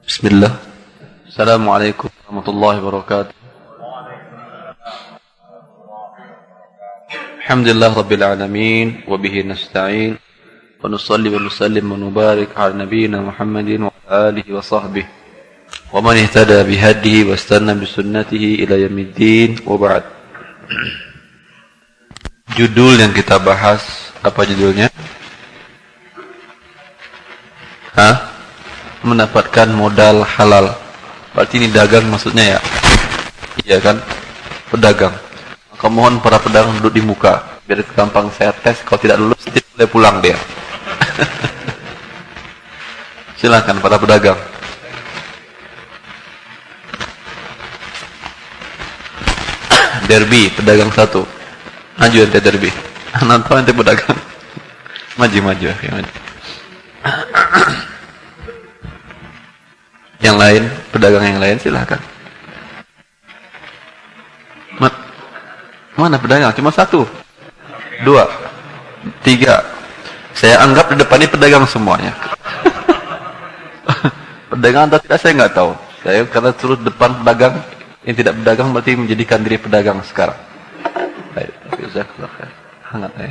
Bismillah. Assalamualaikum warahmatullahi wabarakatuh. Alhamdulillah rabbil alamin wa bihi nasta'in wa nusalli wa nusallim wa nubarik ala nabiyyina Muhammadin wa alihi wa sahbihi wa man ihtada bihadihi wa istanna bi sunnatihi ila yaumiddin wa ba'd. Judul yang kita bahas apa judulnya? Mendapatkan modal halal. Berarti ini dagang maksudnya ya? Iya kan? Pedagang. Maka mohon para pedagang duduk di muka biar gampang saya tes. Kalau tidak lulus, boleh pulang dia. Silakan para pedagang. Derby, pedagang satu. Maju ente Derby. Nanti ente pedagang. Maju. Yang lain, pedagang yang lain silakan. Mana pedagang? Cuma satu, dua, tiga. Saya anggap di depan ini pedagang semuanya. Pedagang atau tidak saya nggak tahu. Saya karena terus depan pedagang, yang tidak pedagang berarti menjadikan diri pedagang sekarang. Baik, hangat ya.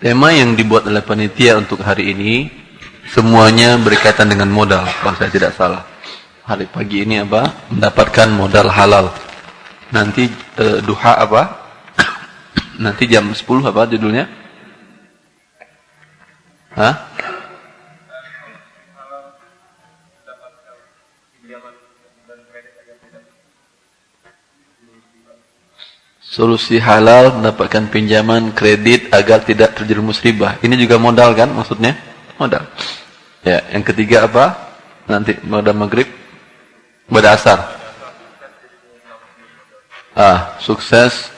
Tema yang dibuat oleh panitia untuk hari ini semuanya berkaitan dengan modal, kalau saya tidak salah. Hari pagi ini apa? Mendapatkan modal halal. Nanti duha apa? Nanti jam 10 apa judulnya? Solusi halal mendapatkan pinjaman kredit agar tidak terjerumus riba. Ini juga modal kan maksudnya? Modal. Ya, yang ketiga apa? Nanti modal maghrib, pada asar. Sukses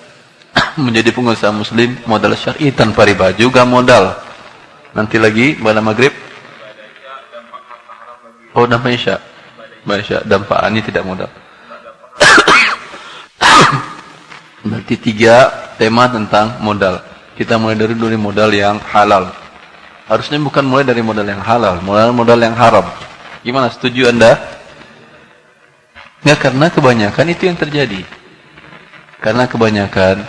menjadi pengusaha muslim, modal syar'i tanpa riba juga modal. Nanti lagi pada maghrib. Dampak isya. Dampak ini tidak modal. Berarti 3 tema tentang modal. Kita mulai dari modal yang halal. Harusnya bukan mulai dari modal yang halal, modal yang haram. Gimana, setuju Anda? Ya, karena kebanyakan itu yang terjadi. Karena kebanyakan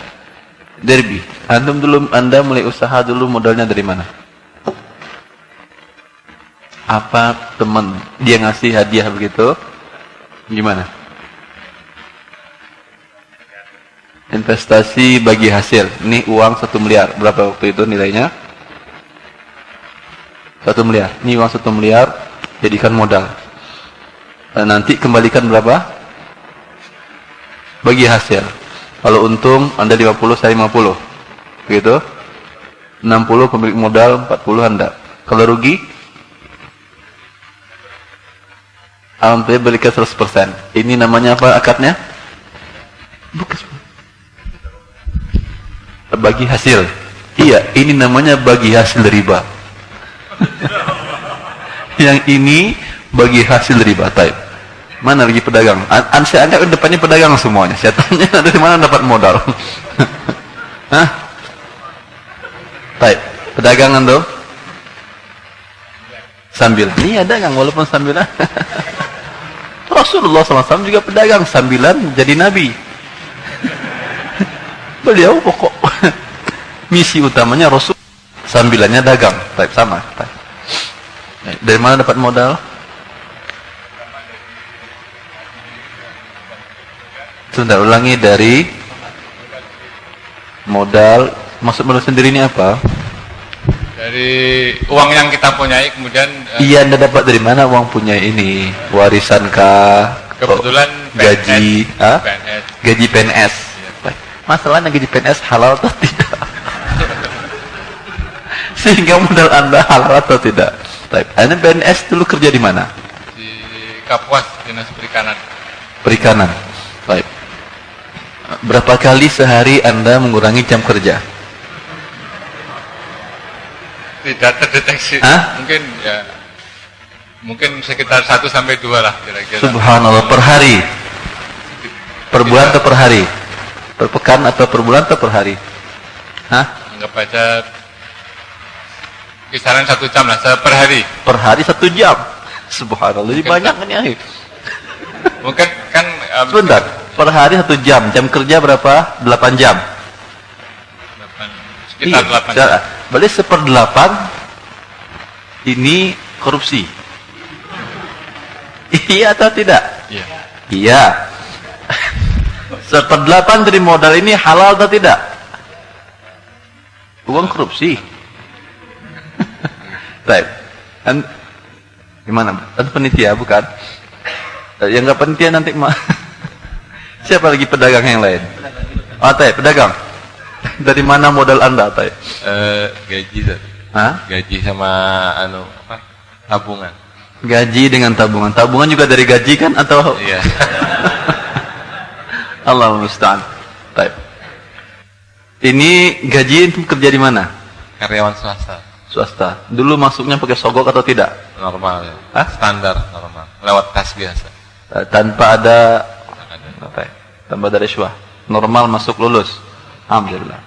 Derby. Anda mulai usaha dulu modalnya dari mana? Apa teman dia ngasih hadiah begitu? Gimana? Investasi bagi hasil. Ini uang 1 miliar. Berapa waktu itu nilainya? 1 miliar. Ini uang 1 miliar jadikan modal. Nanti kembalikan berapa? Bagi hasil. Kalau untung Anda 50, saya 50. Begitu? 60 pemilik modal, 40 Anda. Kalau rugi? Anda berikan 100%. Ini namanya apa akadnya? Bukan. Bagi hasil. Iya, ini namanya bagi hasil riba. Yang ini bagi hasil riba. Taib. Mana lagi pedagang? Saya anggap depannya pedagang semuanya. Saya tanya dari mana dapat modal? Taib. Pedagangan tuh? Sambilan. Ini ada kan walaupun sambilan. Rasulullah SAW juga pedagang sambilan jadi nabi. Beliau pokok misi utamanya Rasul, sambilannya dagang. Baik, sama. Baik. Dari mana dapat modal? Sebentar, ulangi. Dari modal. Maksud modal sendiri ini apa? Dari uang yang kita punyai kemudian. Iya, Anda dapat dari mana uang punya ini? Warisan kah? Kebetulan gaji, PNS. Gaji PNS. Masalahnya gaji PNS halal atau tidak? Sehingga modal Anda halal atau tidak? Anda PNS dulu kerja di mana? Di Kapuas, Dinas Perikanan. Perikanan. Baik. Berapa kali sehari Anda mengurangi jam kerja? tidak terdeteksi. Hah? Mungkin ya, mungkin sekitar 1 sampai 2 lah kira-kira. Subhanallah, per hari? Per bulan atau per hari? Per pekan atau per bulan atau per hari? Hah? Anggap aja kisaran 1 jam lah, per hari. Per hari 1 jam? Subhanallah, jadi banyak kan ya? Mungkin kan Sebentar, per hari 1 jam, jam kerja berapa? 8 jam. sekitar 8 jam. Berarti 1/8 ini korupsi. Iya atau tidak? Iya. Iya. 1/8 dari modal ini halal atau tidak? Uang korupsi. Baik. Gimana? Anda penitia bukan? Yang nggak penitia nanti siapa lagi pedagang yang lain? Oh, Tay, pedagang. Dari mana modal Anda, Tay? Gaji, Hah? gaji sama tabungan. Gaji dengan tabungan. Tabungan juga dari gaji kan atau? Iya. Allah musta'an. Baik. Ini gaji itu kerja di mana? Karyawan swasta. Swasta. Dulu masuknya pakai sogok atau tidak? Normal ya. Hah? Standar normal. Lewat kas biasa. Tanpa ada Ada. apa ya? Tanpa ada riswah. Normal masuk lulus. Alhamdulillah.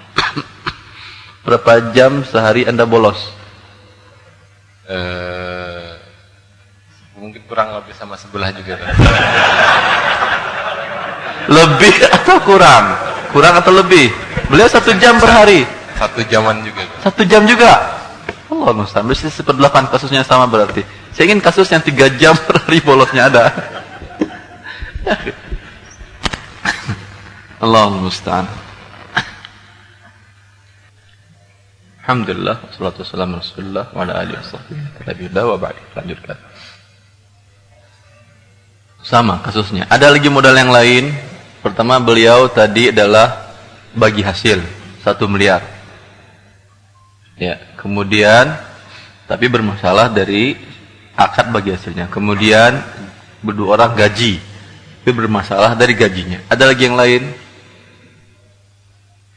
Berapa jam sehari Anda bolos? Mungkin kurang lebih sama sebelah juga. Lebih atau kurang? Kurang atau lebih? Beliau 1 jam per hari. 1 jaman juga. 1 jam juga. Allah musta'an. Berarti 1/8 kasusnya sama berarti. Saya ingin kasus yang 3 jam per hari bolosnya ada. Allah musta'an. Alhamdulillah, wassalatu wassalamu ala Rasulillah wa ala alihi wasahbihi wa ba'd. Lanjutkan. Sama kasusnya. Ada lagi modal yang lain. Pertama beliau tadi adalah bagi hasil 1 miliar. Ya, kemudian tapi bermasalah dari akad bagi hasilnya. Kemudian berdua orang gaji. Tapi bermasalah dari gajinya. Ada lagi yang lain?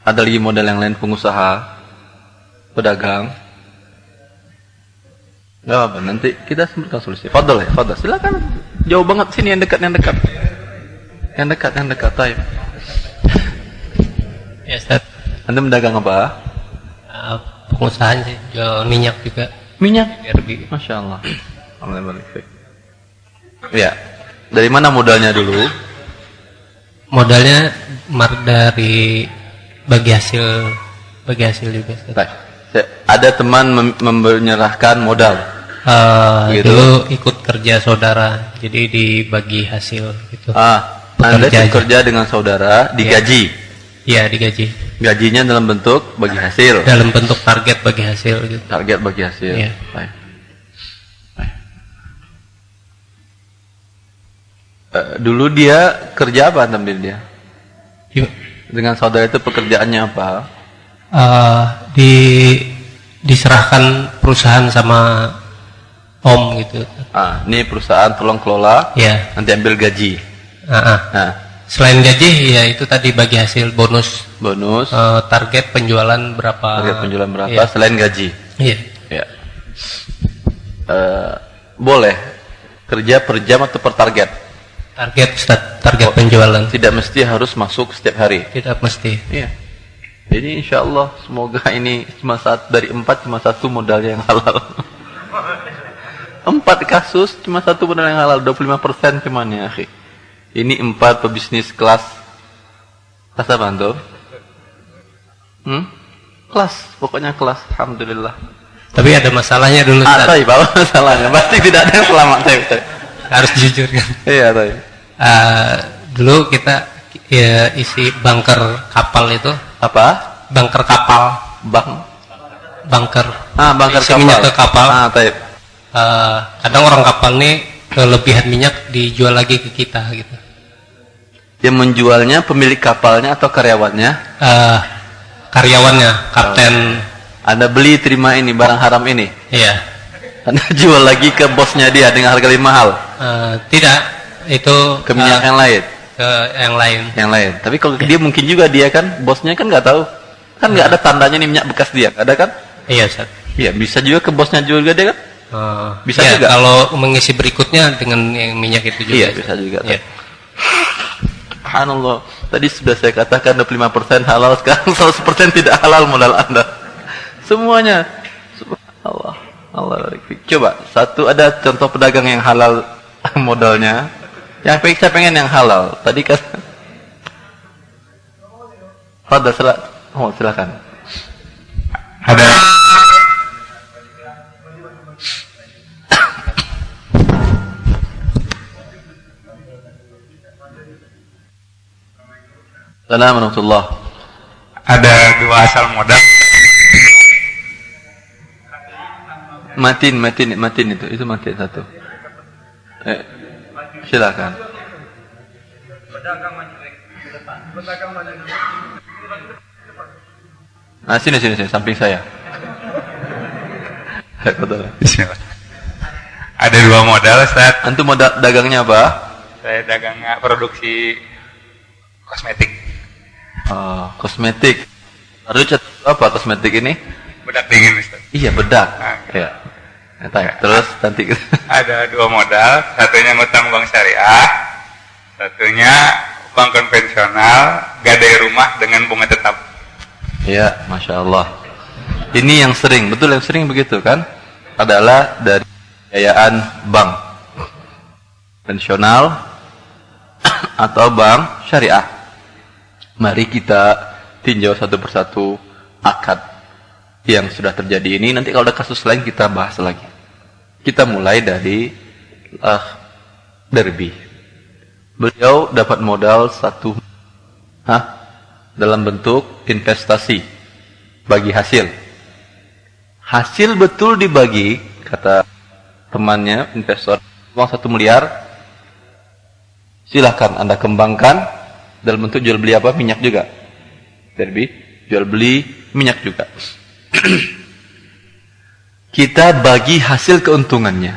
Ada lagi modal yang lain, pengusaha, pedagang. Gak apa-apa, nanti kita sebutkan solusi. Fadol ya, fadol. Silakan. Jauh banget sini, yang dekat, yang dekat. Yang dekat, yang dekat. Ayo. Ya, Ustaz. Anda mendagang apa? Pengusahaan sih, jual minyak juga. Minyak? RB. Masya Allah. Alhamdulillah. Ya. Dari mana modalnya dulu? Modalnya dari bagi hasil juga. Ustaz. Baik. Ada teman menyerahkan modal. Gitu. Dulu ikut kerja saudara, jadi dibagi hasil gitu. Anda Pekerja bekerja dengan saudara, digaji. Iya, digaji. Gajinya dalam bentuk bagi hasil. Dalam bentuk target bagi hasil gitu. Target bagi hasil. Iya. Baik. Dulu dia kerja apa tampil dia? Yuk. Dengan saudara itu pekerjaannya apa? Diserahkan perusahaan sama om gitu. Ini perusahaan tolong kelola. Ya. Nanti ambil gaji. Nah, Selain gaji, ya itu tadi bagi hasil bonus. bonus. Target penjualan berapa? Target penjualan berapa? Iya. Selain gaji. Iya. Ya. Boleh kerja per jam atau per target? Target, Ustaz. Target penjualan. Tidak mesti harus masuk setiap hari. Tidak mesti. Iya. Jadi insya Allah semoga ini cuma dari 4 cuma 1 modal yang halal. 4 kasus cuma 1 modal yang halal, 25% cuman ya, akhi. Ini 4 pebisnis kelas apa tuh? Kelas, pokoknya kelas. Alhamdulillah. Tapi ada masalahnya dulu, Ustaz. Tapi apa masalahnya? Pasti tidak ada yang selamat, saya. Harus jujur kan. Iya, tapi. Dulu kita isi bunker kapal itu. Apa? Bunker kapal. Bunker. Bunker isi kapal. minyak ke kapal. Tapi. Kadang orang kapal nih kelebihan minyak dijual lagi ke kita gitu. Yang menjualnya pemilik kapalnya atau karyawannya? Karyawannya, kapten. Anda beli terima ini barang haram ini. Iya. Anda jual lagi ke bosnya dia dengan harga lebih mahal. Tidak, itu Ke minyak yang lain. ke yang lain. Yang lain. Tapi kalau dia mungkin juga dia kan bosnya kan nggak tahu. Kan nggak ada tandanya nih minyak bekas dia. Ada kan? Iya, Ustaz. Iya, bisa juga ke bosnya juga deh kan? Bisa ya, juga. Kalau mengisi berikutnya dengan yang minyak itu juga. Iya, bisa juga. Iya. Subhanallah. Tadi sudah saya katakan 25% halal, sekarang 100% tidak halal modal Anda. Semuanya. Subhanallah. Allah barik. Coba, satu ada contoh pedagang yang halal modalnya. Yang saya pengen yang halal. Tadi kan silakan. Ada. Assalamualaikum warahmatullahi. Ada dua asal modal. Matiin itu matiin satu. Silakan. Nah, sini samping saya. Bismillah. Ada dua modal, Ustaz. Antum modal dagangnya apa? Saya dagangnya produksi kosmetik. Kosmetik. Harus apa kosmetik ini? Bedak dingin, Ustaz. Iya, bedak. Nah, Ya. Terus nanti ada dua modal, satunya ngutang bank syariah, satunya bank konvensional, gadai rumah dengan bunga tetap. ya, Masya Allah. Ini yang sering, betul yang sering begitu kan? Adalah dari biayaan bank konvensional atau bank syariah. Mari kita tinjau satu persatu akad yang sudah terjadi ini. Nanti kalau ada kasus lain kita bahas lagi. Kita mulai dari Derby. Beliau dapat modal dalam bentuk investasi bagi hasil. Hasil betul dibagi, kata temannya investor, uang 1 miliar. Silahkan Anda kembangkan dalam bentuk jual beli apa? Minyak juga. Derby, jual beli minyak juga. Kita bagi hasil keuntungannya.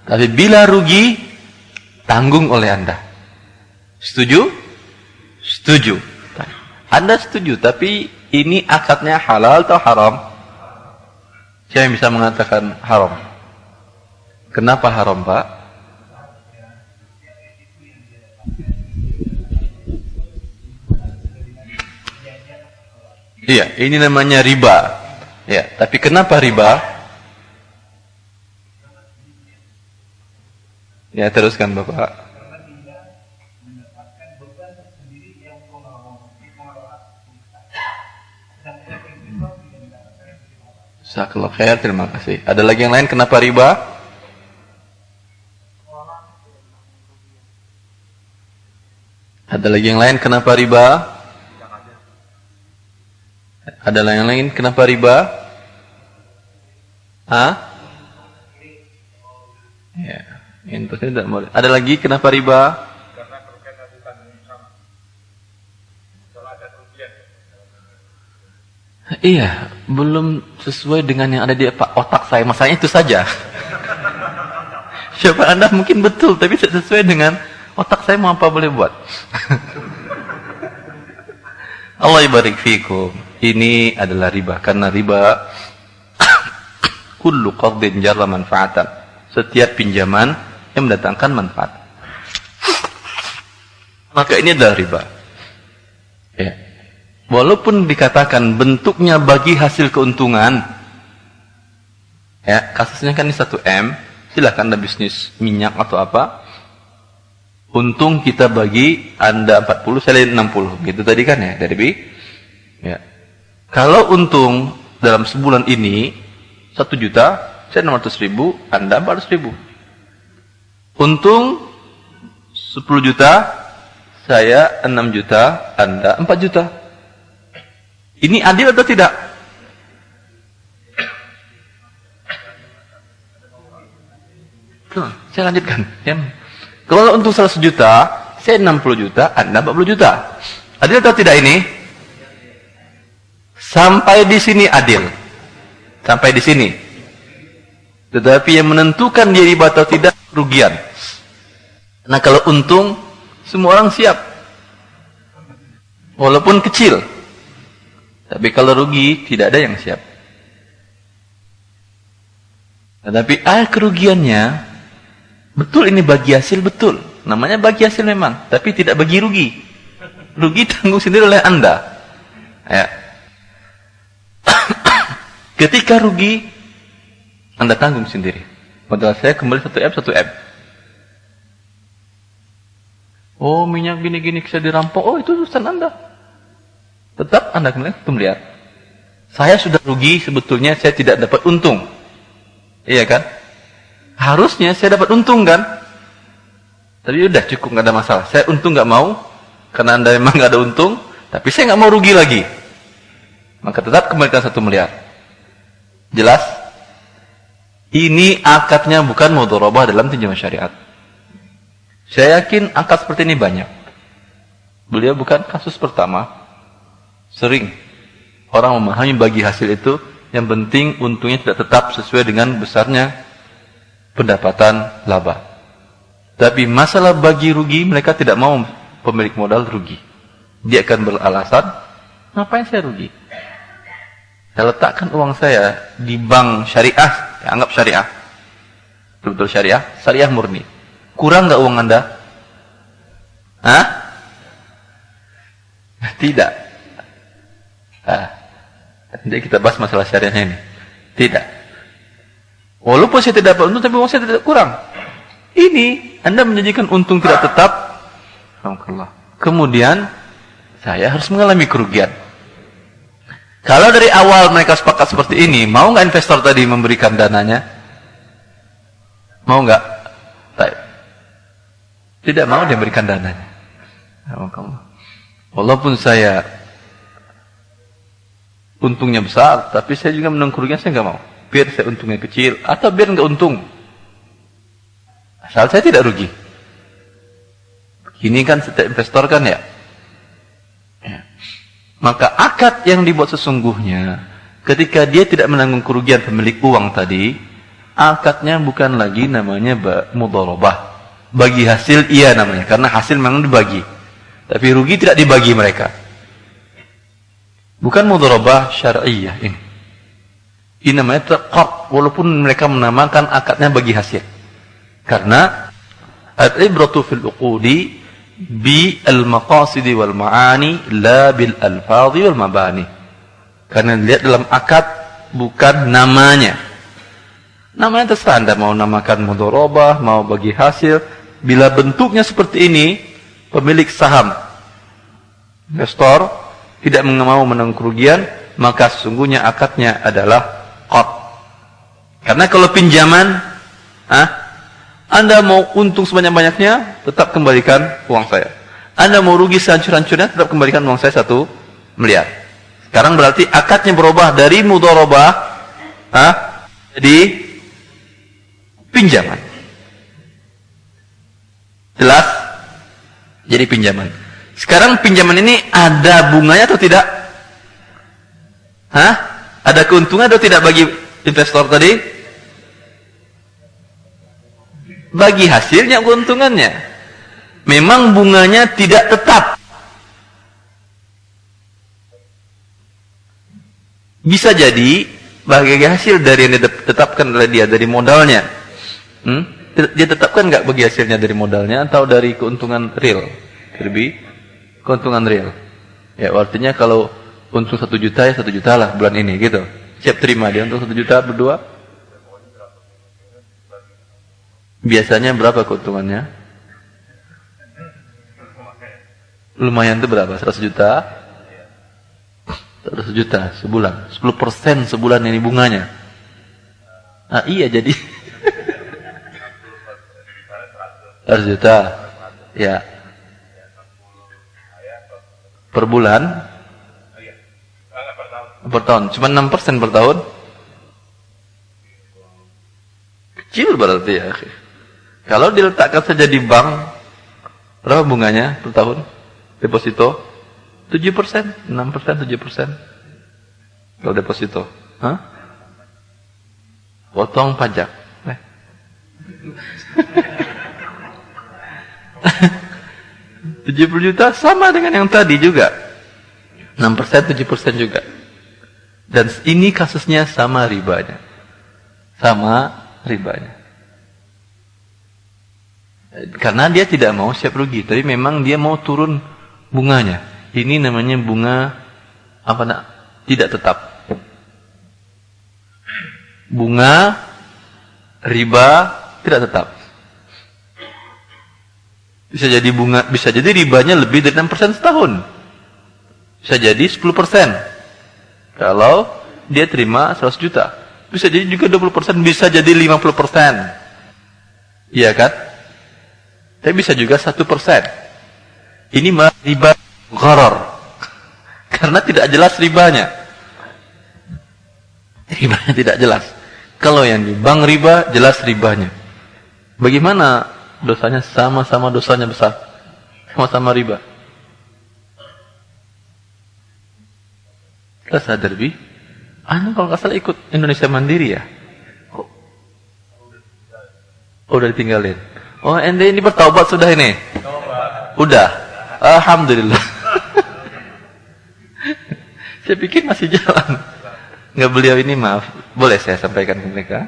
Tapi bila rugi, tanggung oleh Anda. Setuju? Setuju. Anda setuju, tapi ini akadnya halal atau haram? Siapa yang bisa mengatakan haram? Kenapa haram, Pak? Iya, ini namanya riba. Ya, tapi kenapa riba? Ya, teruskan Bapak. Jazakallahu khair, terima kasih. Ada lagi yang lain kenapa riba? Ada lagi yang lain kenapa riba? Ada yang lain kenapa riba? Ya, itu tidak boleh. Ada lagi kenapa riba? Karena kerugiannya bukan sama. Kalau ada kerugian. Iya, belum sesuai dengan yang ada di otak saya. Masalahnya itu saja. Siapa Anda mungkin betul, tapi tidak sesuai dengan otak saya, mau apa boleh buat. Allah ibarik fikum. Ini adalah riba. Karena riba kullu qardin jarra manfaatan. Setiap pinjaman yang mendatangkan manfaat. Maka ini adalah riba. Ya. Walaupun dikatakan bentuknya bagi hasil keuntungan. Ya, kasusnya kan ini 1M. Silakan Anda bisnis minyak atau apa. Untung kita bagi Anda 40, saya 60. Gitu tadi kan ya, dari B. Ya. Kalau untung dalam sebulan ini 1 juta, saya 600.000, Anda 400.000. Untung 10 juta, saya 6 juta, Anda 4 juta. Ini adil atau tidak? Saya lanjutkan. Ya. Kalau untung 100 juta, saya 60 juta, Anda 40 juta. Adil atau tidak ini? Sampai di sini adil. Sampai di sini. Tetapi yang menentukan dia riba atau tidak, kerugian. Nah, kalau untung, semua orang siap. Walaupun kecil. Tapi kalau rugi, tidak ada yang siap. Tetapi kerugiannya, betul ini bagi hasil, betul. Namanya bagi hasil memang, tapi tidak bagi rugi. Rugi tanggung sendiri oleh Anda. Ya. Ketika rugi, Anda tanggung sendiri. Modal saya kembali 1M, 1M. Oh, minyak gini-gini saya dirampok. Oh, itu urusan Anda. Tetap Anda kembali 1 miliar. Saya sudah rugi, sebetulnya saya tidak dapat untung. Iya kan? Harusnya saya dapat untung kan? Tapi udah cukup, nggak ada masalah. Saya untung nggak mau, karena Anda memang nggak ada untung. Tapi saya nggak mau rugi lagi. Maka tetap kembalikan 1 miliar. Jelas? Ini akadnya bukan mudharabah dalam tinjauan syariat. Saya yakin akad seperti ini banyak. Beliau bukan kasus pertama. Sering orang memahami bagi hasil itu, yang penting untungnya tidak tetap sesuai dengan besarnya pendapatan laba. Tapi masalah bagi rugi, mereka tidak mau pemilik modal rugi. Dia akan beralasan, ngapain saya rugi? Saya letakkan uang saya di bank syariah, anggap syariah. Betul syariah, syariah murni. Kurang nggak uang Anda? Hah? Tidak. Jadi kita bahas masalah syariahnya ini. Tidak. Walaupun saya tidak dapat untung, tapi uang saya tidak kurang. Ini Anda menjanjikan untung tidak tetap. Alhamdulillah. Kemudian saya harus mengalami kerugian. Kalau dari awal mereka sepakat seperti ini, mau nggak investor tadi memberikan dananya? Mau nggak? Tidak mau dia berikan dananya. Walaupun saya untungnya besar, tapi saya juga menang kerugian, saya nggak mau. Biar saya untungnya kecil, atau biar nggak untung. Asal saya tidak rugi. Ini kan setiap investor kan ya. Maka akad yang dibuat sesungguhnya, ketika dia tidak menanggung kerugian pemilik uang tadi, akadnya bukan lagi namanya mudharabah. Bagi hasil iya namanya, karena hasil memang dibagi. Tapi rugi tidak dibagi mereka. Bukan mudharabah syar'iyyah ini. Ini namanya taqab, walaupun mereka menamakan akadnya bagi hasil. Karena al-ibratu fil uqudi bi al-maqasidi wal ma'ani la bil alfadhi wal mabani. Karena lihat dalam akad bukan namanya. Namanya terserah Anda mau namakan mudharabah, mau bagi hasil. Bila bentuknya seperti ini, pemilik saham, investor tidak mau menanggung kerugian, maka sesungguhnya akadnya adalah qad. Karena kalau pinjaman, Anda mau untung sebanyak-banyaknya, tetap kembalikan uang saya. Anda mau rugi sehancur-hancurnya, tetap kembalikan uang saya 1 miliar. Sekarang berarti akadnya berubah dari mudharabah jadi pinjaman. Jelas? Jadi pinjaman. Sekarang pinjaman ini ada bunganya atau tidak? Ada keuntungan atau tidak bagi investor tadi? Bagi hasilnya keuntungannya. Memang bunganya tidak tetap. Bisa jadi bagi hasil dari yang ditetapkan oleh dia dari modalnya. Dia tetapkan nggak bagi hasilnya dari modalnya atau dari keuntungan real? Lebih keuntungan real. Ya, artinya kalau untung 1 juta ya 1 juta lah bulan ini gitu. Siap terima dia untuk 1 juta berdua? Biasanya berapa keuntungannya? Lumayan itu berapa? 100 juta? 100 juta sebulan. 10% sebulan ini bunganya. Iya jadi 100 juta. Ya. Per bulan? Per tahun. Cuma 6% per tahun? Kecil berarti ya. Kalau diletakkan saja di bank, berapa bunganya per tahun? Deposito? 7%? 6%? 7%? Kalau deposito? Potong pajak. 70 juta sama dengan yang tadi juga. 6%, 7% juga. Dan ini kasusnya sama ribanya. Sama ribanya. Karena dia tidak mau siap rugi, tapi memang dia mau turun bunganya. Ini namanya bunga apa nak? Tidak tetap. Bunga riba tidak tetap. Bisa jadi ribanya lebih dari 6% setahun. Bisa jadi 10%. Kalau dia terima 100 juta. Bisa jadi juga 20%, bisa jadi 50%. Iya kan? Tapi bisa juga 1%. Ini malah riba gharar. Karena tidak jelas ribanya. Ribanya tidak jelas. Kalau yang di bank riba, jelas ribanya. Bagaimana dosanya? Sama-sama dosanya besar. Sama-sama riba. Kita sadar, Bi. Anda kalau nggak salah ikut Indonesia Mandiri ya? Oh, udah ditinggalin. Oh, ente ini bertaubat sudah ini? Udah. Alhamdulillah. Saya pikir masih jalan. Nggak, beliau ini maaf. Boleh saya sampaikan ke mereka?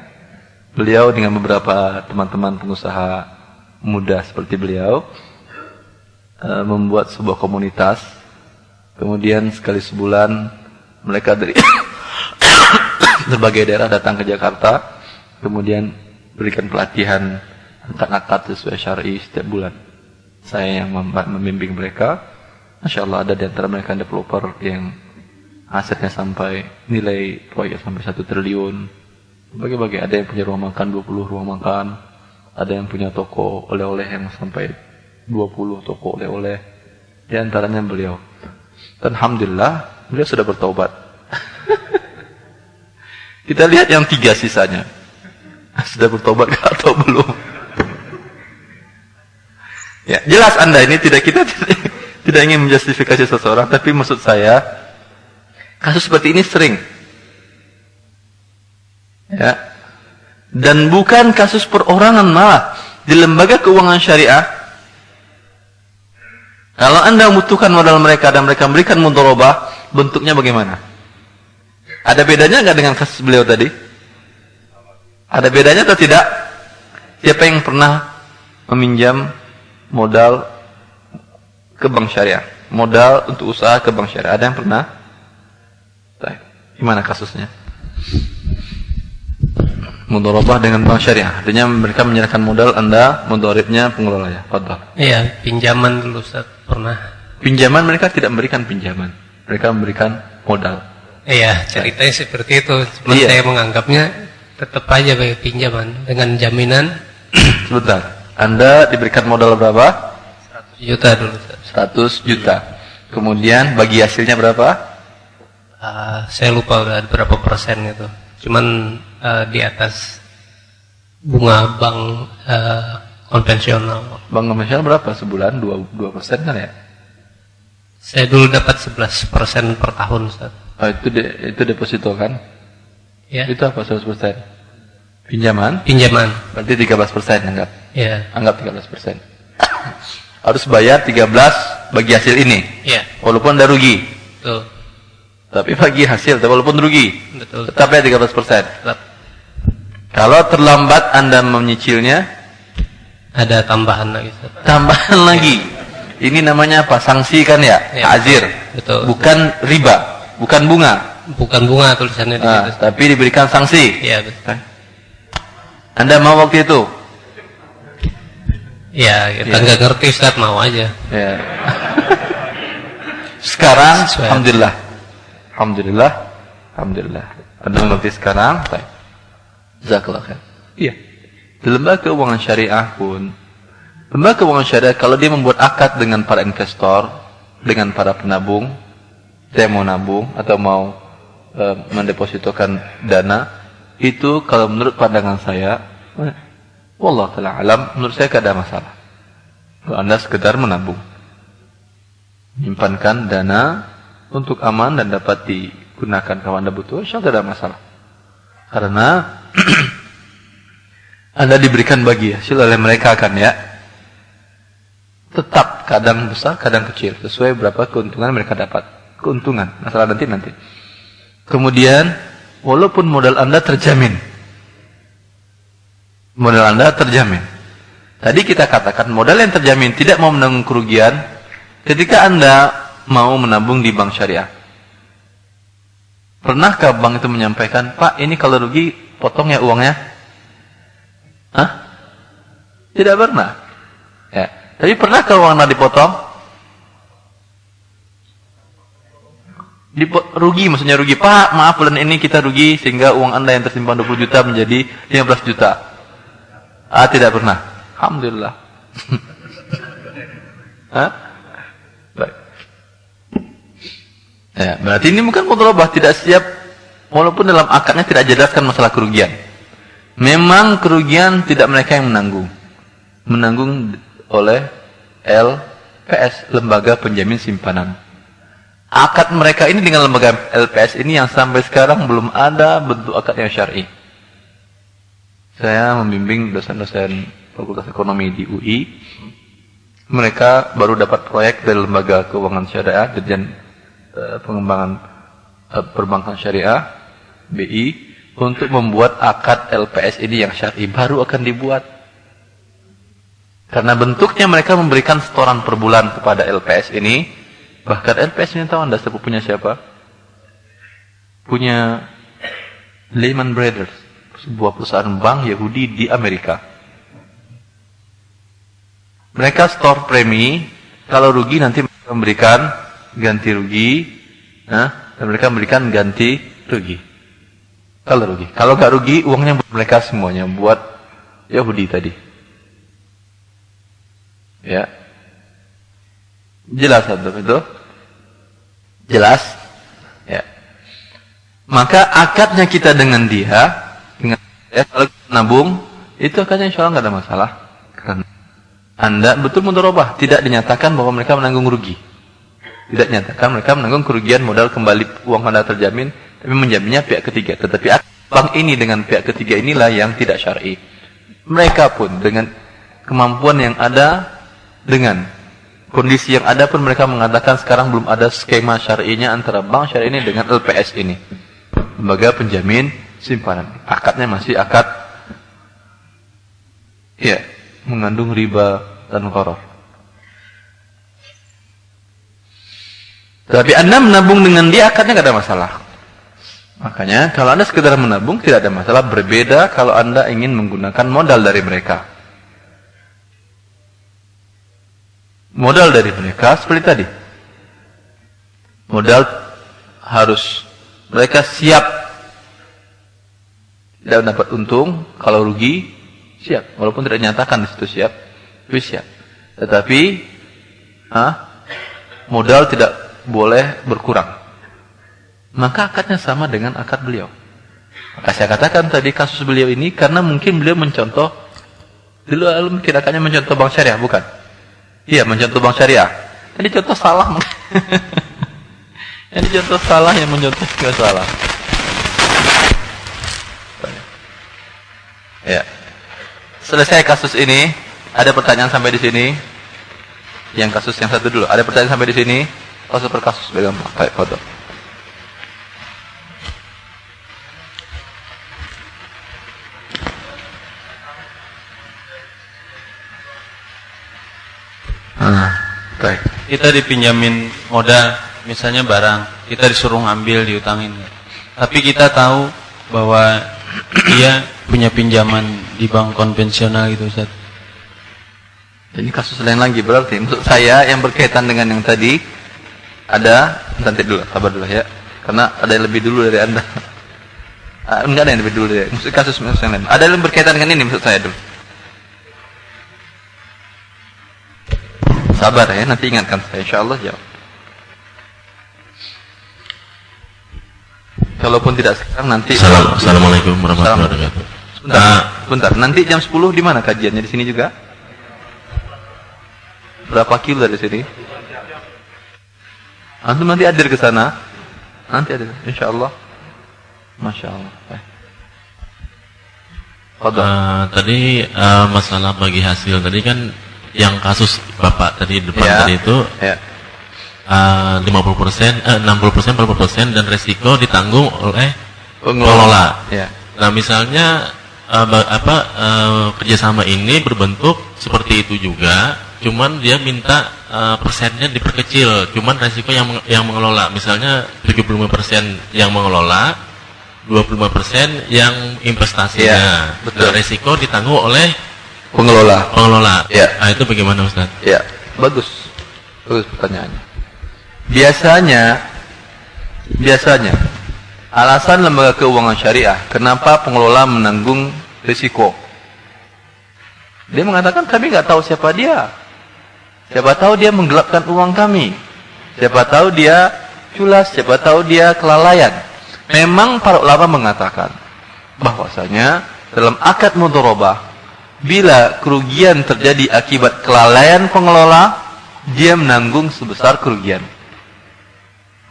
Beliau dengan beberapa teman-teman pengusaha muda seperti beliau membuat sebuah komunitas. Kemudian sekali sebulan mereka dari berbagai daerah datang ke Jakarta, kemudian berikan pelatihan akad-akad sesuai syar'i setiap bulan. Saya yang membimbing mereka. Masya Allah, ada di antara mereka developer yang asetnya sampai nilai proyek sampai 1 triliun. Bagi-bagi, ada yang punya rumah makan 20 rumah makan, ada yang punya toko oleh-oleh yang sampai 20 toko oleh-oleh. Di antaranya beliau. Dan alhamdulillah beliau sudah bertaubat. Kita lihat yang 3 sisanya. Sudah bertobat atau belum? Ya, jelas Anda ini tidak ingin menjustifikasi seseorang, tapi maksud saya kasus seperti ini sering. Ya. Dan bukan kasus perorangan, malah di lembaga keuangan syariah. Kalau Anda membutuhkan modal mereka dan mereka memberikan mudharabah, bentuknya bagaimana? Ada bedanya nggak dengan kasus beliau tadi? Ada bedanya atau tidak? Siapa yang pernah meminjam modal ke bank syariah? Modal untuk usaha ke bank syariah. Ada yang pernah? Gimana kasusnya? Mudharabah dengan bank syariah. Artinya mereka menyerahkan modal, Anda mudharibnya pengelolanya. Fadhal. Iya, pinjaman dulu Ustaz, pernah. Pinjaman mereka tidak memberikan pinjaman. Mereka memberikan modal. Iya, ceritanya seperti itu. Cuma Iya. saya menganggapnya tetap aja pakai pinjaman dengan jaminan Sebentar. Anda diberikan modal berapa? 100 juta dulu Ustaz. 100 juta. Kemudian bagi hasilnya berapa? Saya lupa udah berapa persen itu. Cuman di atas bunga bank konvensional. Bank konvensional berapa sebulan? 2% kan ya? Saya dulu dapat 11% per tahun Ustaz. Oh, itu deposito kan? Ya. Itu apa 100%? Pinjaman? Pinjaman. Berarti 13% anggap. Ya. Anggap 13%. Harus bayar 13 bagi hasil ini. Ya. Walaupun ada rugi. Betul. Tapi bagi hasil, walaupun rugi. Betul. Tetap ya 13%. Tetap. Kalau terlambat Anda menyicilnya, Ada tambahan lagi Ustaz. tambahan lagi. Ini namanya apa? Sanksi kan ya? Ya. Azir. Betul. Bukan riba. Bukan bunga. Bukan bunga tulisannya di Nah, situ. tapi diberikan sanksi. Iya, betul. Anda mau waktu itu? Ya, kita Ya. nggak ngerti Ustaz, mau aja. Ya. Sekarang, Sesuai. alhamdulillah. Alhamdulillah. Alhamdulillah. Anda mengerti sekarang? Baik. Jazakallah khair. Iya. Di lembaga keuangan syariah pun, lembaga keuangan syariah kalau dia membuat akad dengan para investor, dengan para penabung, saya mau nabung atau mau mendepositokan dana, itu kalau menurut pandangan saya, wallah ta'ala alam, menurut saya tidak ada masalah. Kalau Anda sekedar menabung, menyimpankan dana untuk aman dan dapat digunakan kalau Anda butuh, insya Allah tidak ada masalah. Karena Anda diberikan bagi hasil oleh mereka kan ya. Tetap kadang besar, kadang kecil, sesuai berapa keuntungan mereka dapat. Keuntungan, masalah nanti. Kemudian, walaupun modal Anda terjamin, Modal Anda terjamin. Tadi kita katakan modal yang terjamin tidak mau menanggung kerugian ketika Anda mau menabung di bank syariah. Pernahkah bank itu menyampaikan, Pak, ini kalau rugi potong ya uangnya? Hah? Tidak pernah. Ya. Tapi pernahkah uang Anda dipotong? Rugi, maksudnya rugi. Pak, maaf bulan ini kita rugi sehingga uang Anda yang tersimpan 20 juta menjadi 15 juta. Tidak pernah. Alhamdulillah. Baik. Ya, berarti ini bukan mudharabah, tidak siap, walaupun dalam akadnya tidak jelaskan masalah kerugian. Memang kerugian tidak mereka yang menanggung oleh LPS, Lembaga Penjamin Simpanan. Akad mereka ini dengan lembaga LPS ini yang sampai sekarang belum ada bentuk akad yang syar'i. Saya membimbing dosen-dosen Fakultas Ekonomi di UI. Mereka baru dapat proyek dari Lembaga Keuangan Syariah, Dirjen Pengembangan Perbankan Syariah, BI, untuk membuat akad LPS ini yang syar'i, baru akan dibuat. Karena bentuknya mereka memberikan setoran per bulan kepada LPS ini. Bahkan LPS ini tahu Anda sepupunya siapa? Punya Lehman Brothers, sebuah perusahaan bank Yahudi di Amerika. Mereka store premi, kalau rugi nanti mereka memberikan ganti rugi, dan mereka memberikan ganti rugi. Kalau rugi, kalau nggak rugi, uangnya buat mereka semuanya, buat Yahudi tadi. Ya, jelas atau itu? Jelas. Ya. Maka akadnya kita dengan dia, kalau kita nabung, itu akadnya insya Allah nggak ada masalah. Karena Anda betul mudharabah, tidak dinyatakan bahwa mereka menanggung rugi. Tidak dinyatakan mereka menanggung kerugian modal kembali uang Anda terjamin, tapi menjaminnya pihak ketiga. Tetapi bank ini dengan pihak ketiga inilah yang tidak syar'i. Mereka pun dengan kemampuan yang ada, dengan kondisi yang ada pun mereka mengatakan sekarang belum ada skema syar'inya antara bank syar'i ini dengan LPS ini, Lembaga Penjamin Simpanan. Akadnya masih akad, ya, mengandung riba dan gharar. Tapi Anda menabung dengan dia, akadnya tidak ada masalah. Makanya kalau Anda sekedar menabung tidak ada masalah. Berbeda kalau Anda ingin menggunakan modal dari mereka. Modal dari mereka seperti tadi. Modal harus mereka siap tidak dapat untung, kalau rugi siap, walaupun tidak dinyatakan di situ siap, tapi siap. Tetapi modal tidak boleh berkurang. Maka akadnya sama dengan akad beliau. Maka saya katakan tadi kasus beliau ini karena mungkin beliau mencontoh dulu mungkin akadnya mencontoh bank syariah, bukan? Iya, mencontoh bank syariah. Jadi contoh salah. Jadi contoh salah yang mencontoh juga salah. Ya. Selesai kasus ini. Ada pertanyaan sampai di sini? Yang kasus yang satu dulu. Ada pertanyaan sampai di sini? Kasus per kasus. Bagaimana? Baik, foto. Baik. Kita dipinjamin modal, misalnya barang, kita disuruh ngambil, diutangin. Tapi kita tahu bahwa dia punya pinjaman di bank konvensional gitu, Ustaz. Ini kasus lain lagi berarti. Maksud saya yang berkaitan dengan yang tadi ada, nanti dulu, sabar dulu ya. Karena ada yang lebih dulu dari Anda. Enggak ada yang lebih dulu dari. Maksud kasus yang lain. Ada yang berkaitan dengan ini maksud saya dulu. Sabar ya, nanti ingatkan saya, insyaallah jawab. Kalaupun tidak sekarang nanti. Assalamualaikum warahmatullahi wabarakatuh. Sebentar, nanti jam 10 di mana kajiannya? Di sini juga? Berapa kilo dari sini? Antum nanti hadir ke sana? Nanti hadir, insyaallah. Masya Allah. Tadi masalah bagi hasil tadi kan yang kasus Bapak tadi depan tadi itu 50%, 60%, 40% dan resiko ditanggung oleh pengelola. Ya. Nah misalnya kerjasama ini berbentuk seperti itu juga, cuman dia minta persennya diperkecil, cuman resiko yang mengelola, misalnya 75% yang mengelola, 25% yang investasinya. Ya, betul. Nah, resiko ditanggung oleh Pengelola. Ya. Nah, itu bagaimana Ustaz? Ya, bagus pertanyaannya. Biasanya alasan lembaga keuangan syariah kenapa pengelola menanggung risiko, dia mengatakan kami nggak tahu siapa dia, siapa tahu dia menggelapkan uang kami, siapa tahu dia culas, siapa tahu dia kelalaian. Memang para ulama mengatakan bahwasanya dalam akad mudharabah, bila kerugian terjadi akibat kelalaian pengelola, dia menanggung sebesar kerugian.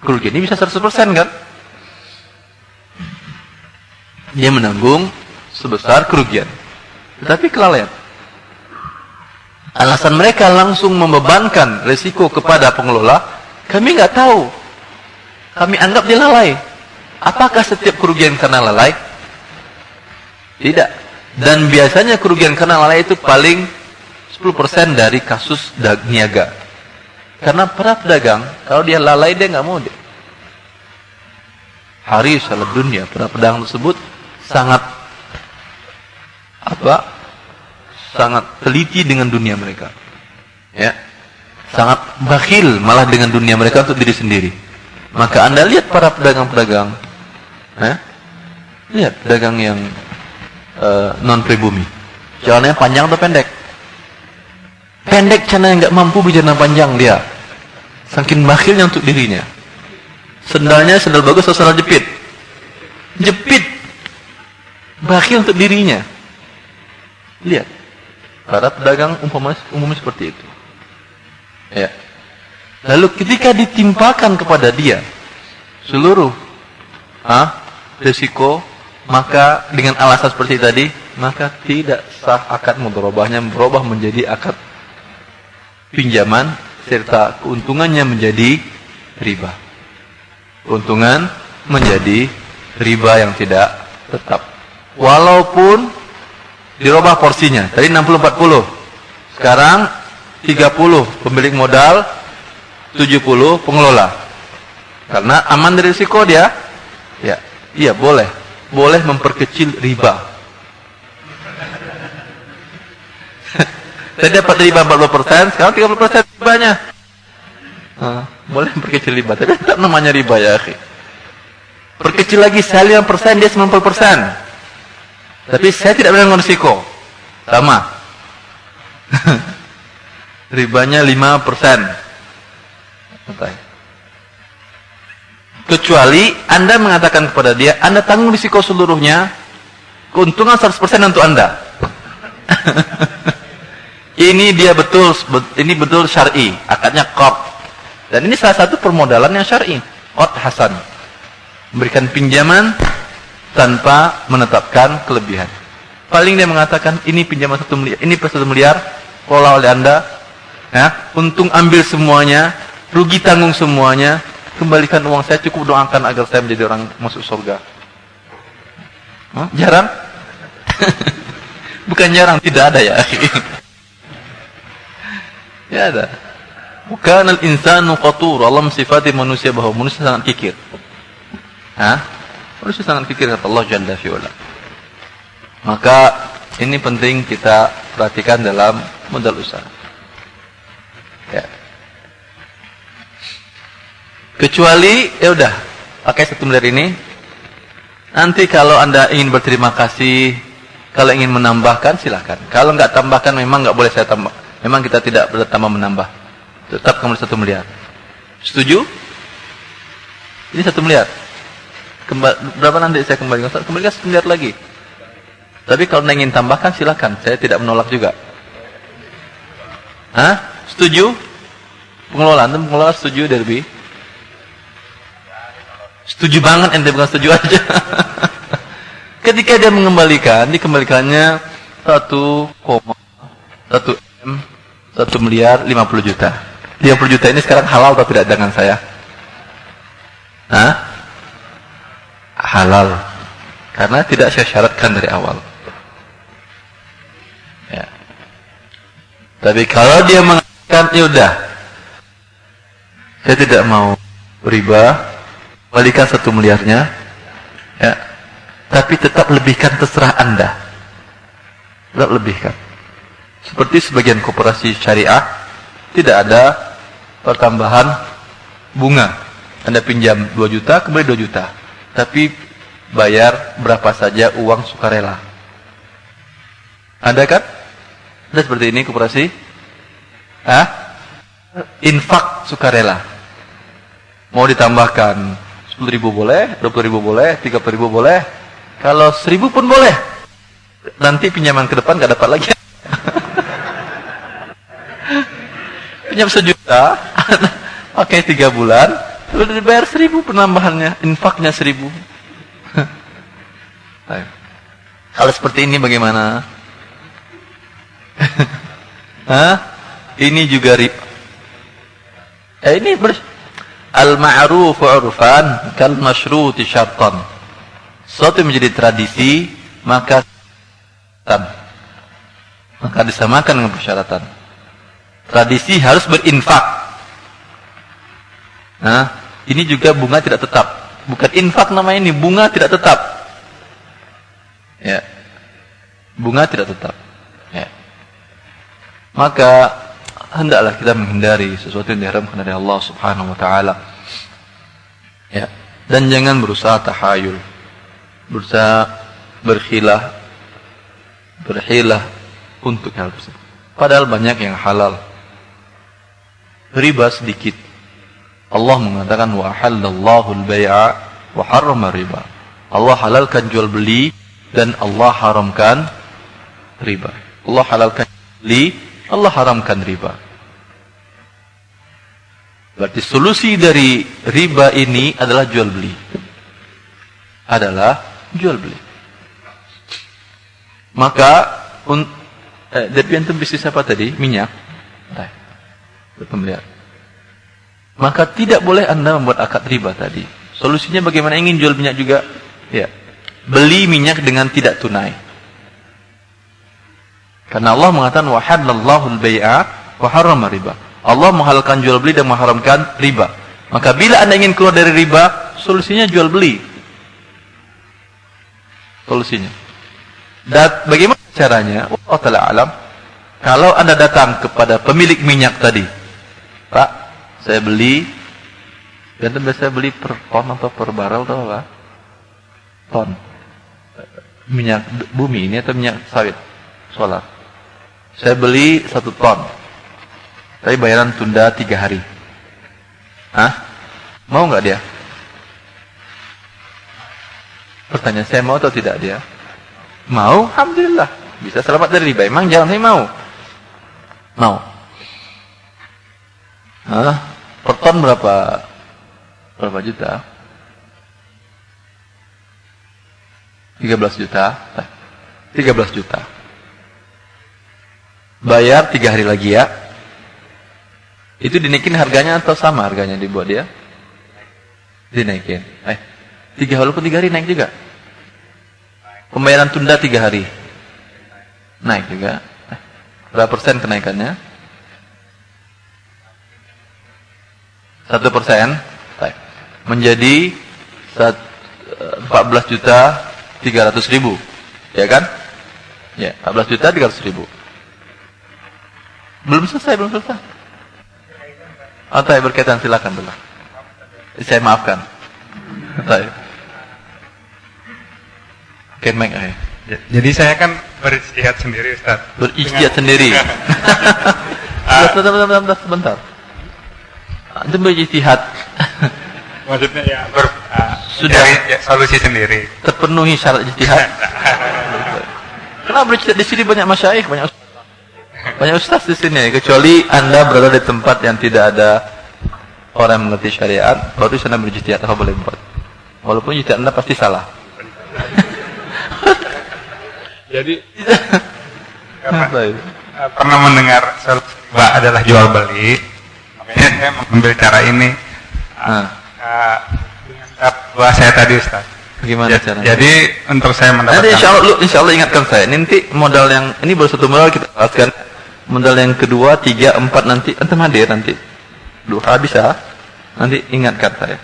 Kerugian ini bisa 100% kan? Dia menanggung sebesar kerugian. Tetapi kelalaian, alasan mereka langsung membebankan risiko kepada pengelola, kami nggak tahu, kami anggap dia lalai. Apakah setiap kerugian karena lalai? Tidak. Dan biasanya kerugian karena lalai itu paling 10% dari kasus niaga. Karena para pedagang, kalau dia lalai dia nggak mau. Haris ala dunia, para pedagang tersebut sangat teliti dengan dunia mereka, ya, sangat bakhil malah dengan dunia mereka untuk diri sendiri. Maka Anda lihat para pedagang-pedagang, lihat pedagang yang non pribumi, jalannya panjang atau pendek? Pendek, karena nggak mampu berjalan panjang dia, saking bakhilnya untuk dirinya. Sendalnya sendal bagus atau sendal jepit? Jepit, bakhil untuk dirinya. Lihat para pedagang umumnya seperti itu, ya. Lalu ketika ditimpakan kepada dia seluruh risiko, maka dengan alasan seperti tadi, maka tidak sah akad mudharabahnya, berubah menjadi akad pinjaman serta keuntungannya menjadi riba. Keuntungan menjadi riba yang tidak tetap. Walaupun dirubah porsinya, tadi 60-40, sekarang 30 pemilik modal, 70 pengelola. Karena aman dari risiko dia, ya, iya boleh memperkecil riba. Saya dapat riba 40%, sekarang 30% ribanya. Boleh memperkecil riba, tapi tetap namanya riba ya, akhi. Perkecil lagi, saya 5%, dia 90%. Tapi saya tidak menanggung risiko. Sama. Ribanya 5%. Kecuali Anda mengatakan kepada dia, Anda tanggung risiko seluruhnya, keuntungan 100% untuk Anda. Ini betul syar'i, akadnya qard. Dan ini salah satu permodalan yang syar'i, qard hasan. Memberikan pinjaman tanpa menetapkan kelebihan. Paling dia mengatakan, ini pinjaman 1 miliar, ini per 1 miliar, kelola oleh Anda, ya, untung ambil semuanya, rugi tanggung semuanya, kembalikan uang saya, cukup doakan agar saya menjadi orang masuk surga. Jarang? Bukan jarang, tidak ada ya. Ya ada. Bukan al-insanu qatur. Allah mensifati manusia bahwa manusia sangat kikir. Manusia sangat kikir, kata Allah Jalla fi'ula. Maka ini penting kita perhatikan dalam modal usaha. Ya. Kecuali ya udah pakai 1 miliar ini. Nanti kalau Anda ingin berterima kasih, kalau ingin menambahkan silahkan. Kalau nggak tambahkan, memang nggak boleh saya tambah. Memang kita tidak bertambah menambah. Tetap kembali 1 miliar. Setuju? Ini 1 miliar. Berapa nanti saya kembalikan? Kembalikan 1 miliar lagi. Tapi kalau Anda ingin tambahkan silahkan. Saya tidak menolak juga. Setuju? Pengelola, Anda pengelola setuju Derby? Setuju banget, ente bukan setuju aja. Ketika dia mengembalikan, dikembalikannya 1 miliar 50 juta. 50 juta ini sekarang halal atau tidak dengan saya? Halal. Karena tidak saya syaratkan dari awal. Tapi kalau dia mengatakan, ya udah, saya tidak mau riba, kembalikan 1 miliarnya, ya, tapi tetap lebihkan terserah Anda. Tetap lebihkan. Seperti sebagian koperasi syariah, tidak ada pertambahan bunga. Anda pinjam 2 juta, kembali 2 juta. Tapi bayar berapa saja uang sukarela. Ada kan? Ada seperti ini koperasi? Infak sukarela. Mau ditambahkan 10.000 boleh, 20.000 boleh, 30.000 boleh. Kalau 1.000 pun boleh. Nanti pinjaman ke depan gak dapat lagi. Pinjam 1 juta, pakai 3 bulan, lalu dibayar 1.000 penambahannya, infaknya 1.000. Kalau seperti ini bagaimana? Ini juga riba. Ini al-ma'ruf 'urfan kal masyruti syartan. Suatu menjadi tradisi maka disamakan dengan persyaratan. Tradisi harus berinfak. Ini juga bunga tidak tetap. Bukan infak namanya ini, bunga tidak tetap. Ya. Bunga tidak tetap. Ya. Maka hendaklah kita menghindari sesuatu yang diharamkan dari Allah Subhanahu wa taala. Ya. Dan jangan berusaha tahayul. Berusaha berhilah untuk hal tersebut. Padahal banyak yang halal. Riba sedikit. Allah mengatakan wa halallahu al-bai'a wa harrama riba. Allah halalkan jual beli dan Allah haramkan riba. Allah halalkan beli, Allah haramkan riba. Berarti solusi dari riba ini adalah jual beli. Maka dari antum bisnis apa tadi? Minyak. Pembelian. Maka tidak boleh Anda membuat akad riba tadi. Solusinya bagaimana? Ingin jual minyak juga? Ya. Beli minyak dengan tidak tunai. Karena Allah mengatakan wa halallahu al-bai'a wa harrama riba. Allah menghalalkan jual beli dan mengharamkan riba. Maka bila Anda ingin keluar dari riba, solusinya jual beli. Solusinya. Dan bagaimana caranya? Allah Ta'ala alam. Kalau Anda datang kepada pemilik minyak tadi, Pak, saya beli, dan biasanya beli per ton atau per barrel atau apa? Ton. Minyak bumi ini atau minyak sawit? Solar. Saya beli 1 ton. Tapi bayaran tunda 3 hari. Mau nggak dia? Pertanyaan saya, mau atau tidak dia? Mau, alhamdulillah. Bisa selamat dari riba. Emang jangan, saya mau. Mau. Per ton berapa juta? 13 juta. 13 juta. Bayar 3 hari lagi ya. Itu dinaikin harganya atau sama harganya dibuat dia? Dinaikin. 3 hari naik juga. Pembayaran tunda 3 hari. Naik juga. Berapa persen kenaikannya? 1%. Menjadi 14.300.000. Ya kan? Ya, 14.300.000. Belum selesai. Berkaitan, silakan dulu. Saya maafkan. Jadi saya kan berijtihad sendiri, Ustaz. Berijtihad sendiri. Sebentar. Itu berijtihad. Maksudnya ya sudah solusi sendiri. Terpenuhi syarat ijtihad. Kenapa berijtihad di sini banyak masyayikh, banyak ustaz di sini, kecuali Anda berada di tempat yang tidak ada orang yang mengerti syariat, baru sana berijtihad, apa boleh buat. Walaupun ijtihad Anda pasti salah. Jadi pernah mendengar riba adalah jual beli, makanya saya mengambil cara ini dengan fatwa saya tadi, Ustaz. Gimana caranya? Jadi untuk saya mendapatkan. Nanti insya Allah ingatkan saya. Nanti modal yang ini baru 1 modal kita bahaskan. Modal yang kedua, 3, 4 nanti antum hadir nanti. Duha bisa. Nanti ingatkan saya.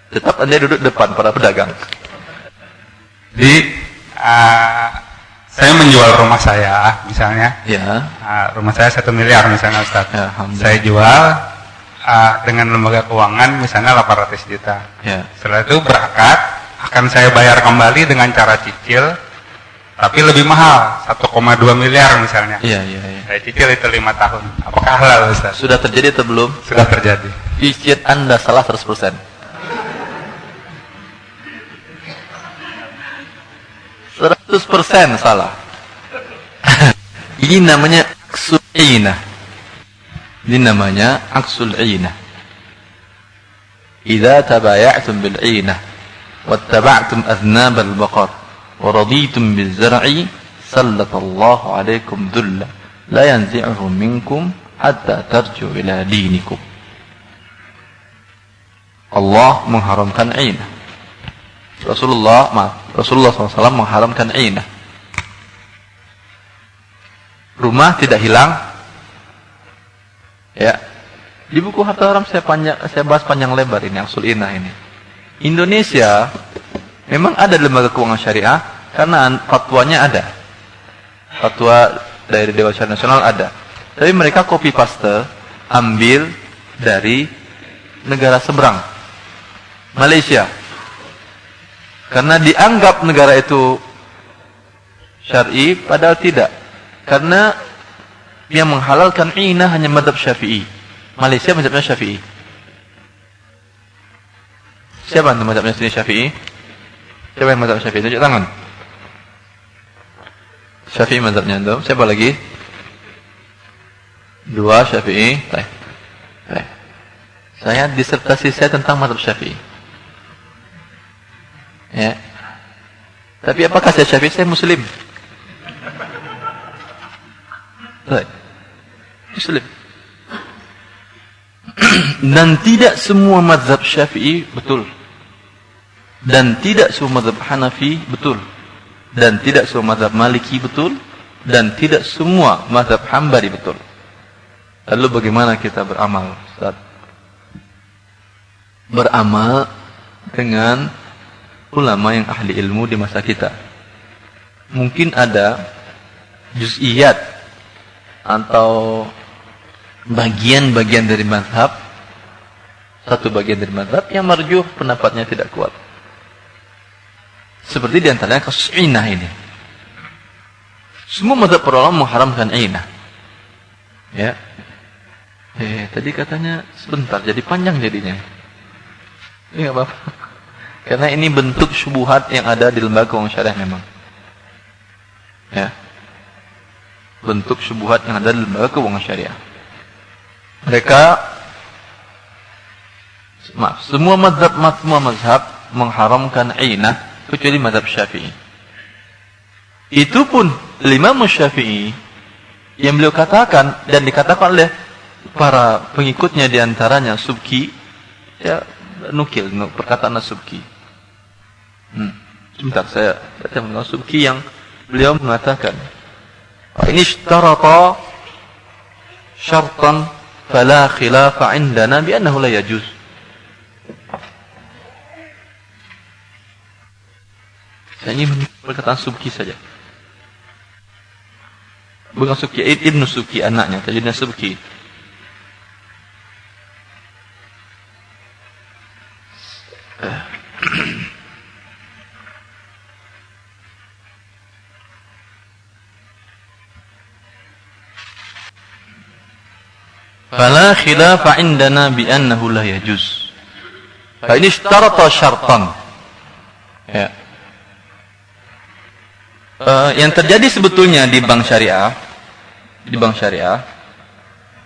Tetap Anda duduk depan para pedagang. Jadi saya menjual rumah saya misalnya. Ya. Rumah saya 1 miliar misalnya Ustaz. Ya, alhamdulillah. Saya jual dengan lembaga keuangan misalnya 800 juta. Ya. Setelah itu berangkat akan saya bayar kembali dengan cara cicil, tapi lebih mahal 1,2 miliar misalnya. Iya. Saya cicil itu 5 tahun. Apakah halal Ustaz? Sudah terjadi atau belum? Sudah terjadi. Ijtihad Anda salah 100%. 100% salah. Ini namanya aksul inah. Ini namanya aksul inah. Idza tabaya'tum bil inah wattaba'tum adnab al baqar wa raditum bil zar'i sallatallahu 'alaikum dhulla la yanzi'uhu minkum hatta tarju ila dinikum. Allah mengharamkan inah. Rasulullah SAW mengharamkan inah. Rumah tidak hilang. Ya. Di buku Harta Haram saya bahas panjang lebar ini aksul inah ini. Indonesia memang ada lembaga keuangan syariah karena fatwanya ada. Fatwa dari Dewan Syariah Nasional ada. Tapi mereka copy paste ambil dari negara seberang. Malaysia. Karena dianggap negara itu syar'i, padahal tidak. Karena yang menghalalkan inah hanya mazhab Syafi'i. Malaysia mazhabnya Syafi'i. Siapa yang mazhabnya sini Syafi'i? Siapa yang mazhab Syafi'i? Tunjuk tangan. Syafi'i mazhabnya itu. Siapa lagi? 2 Syafi'i. Baik. Saya disertasi saya tentang mazhab Syafi'i. Ya. Tapi apakah saya Syafi'i? Saya Muslim. Baik. Muslim. Dan tidak semua mazhab Syafi'i betul. Dan tidak semua mazhab Hanafi betul. Dan tidak semua mazhab Maliki betul. Dan tidak semua mazhab Hambali betul. Lalu bagaimana kita beramal, Ustaz? Beramal dengan ulama yang ahli ilmu di masa kita. Mungkin ada juz'iyat atau bagian-bagian dari mazhab, satu bagian dari mazhab yang marjuh pendapatnya tidak kuat. Seperti diantaranya kasus inah ini. Semua mazhab para ulama mengharamkan inah. Ya. Tadi katanya sebentar, jadi panjang jadinya. Ini enggak apa-apa. Karena ini bentuk syubhat yang ada di lembaga keuangan syariah memang. Ya. Bentuk syubhat yang ada di lembaga keuangan syariah. Semua mazhab mengharamkan inah kecuali mazhab Syafi'i. Itu pun Imam Syafi'i yang beliau katakan dan dikatakan oleh para pengikutnya diantaranya Subki, ya nukil perkataan Subki. Sebentar saya baca mengenai Subki yang beliau mengatakan ini syarata syartan fala khilafa indana bi annahu la yajuz. Saya ingin perkataan Subki saja. Bukan Subki, Ibnu Subki anaknya, tajudnya Subki. Fala khilafa indana bi annahu la yajuz. Fa in ishtarata syartan. Ya. Yang terjadi sebetulnya di bank syariah,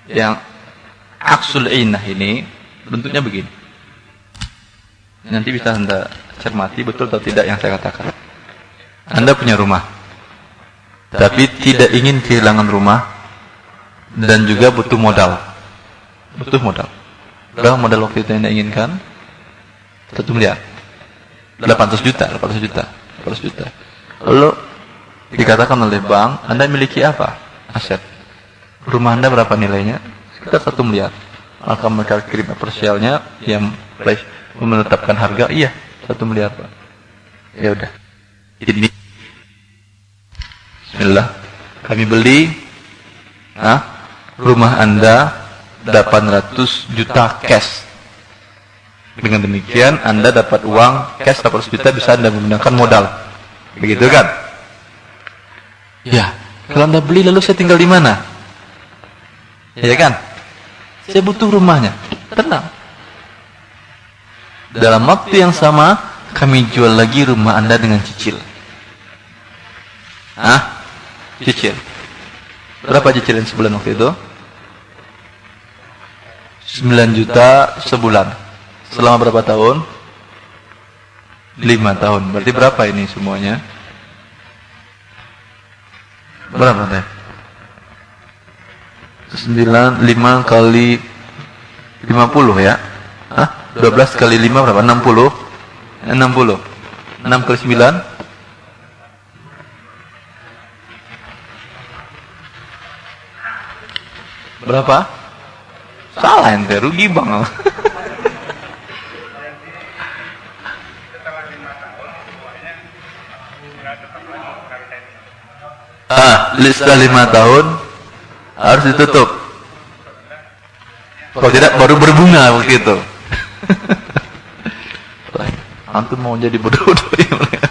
yang aksul inah ini bentuknya begini. Nanti bisa Anda cermati betul atau tidak yang saya katakan. Anda punya rumah, tapi tidak ingin kehilangan rumah dan juga butuh modal. Berapa modal waktu itu yang Anda inginkan? 1 miliar. 800 juta. Lalu dikatakan oleh bank, Anda miliki apa? Aset. Rumah Anda berapa nilainya? Sekitar 1 miliar. Maka mereka kirim aparsialnya yang menetapkan harga, iya 1 miliar Pak. Ya udah. Ini Bismillah. Kami beli rumah Anda 800 juta cash. Dengan demikian Anda dapat uang cash 800 juta, bisa Anda menggunakan modal. Begitu kan? Ya. Kalau Anda beli lalu saya tinggal di mana? Ya kan? Saya butuh rumahnya. Tenang. Dalam waktu yang sama kami jual lagi rumah Anda dengan cicil. Cicil. Berapa cicilan sebulan waktu itu? 9 juta sebulan. Selama berapa tahun? 5 tahun. Berarti berapa ini semuanya? Berapa teh? 5 kali 50 ya? 12 kali 5 berapa? 60? 60. 6 kali 9? Berapa? Salah ente, rugi bang. Setelah 5 tahun harus ditutup. Kalau tidak baru berbunga begitu. Antum mau jadi bodoh-bodohin mereka.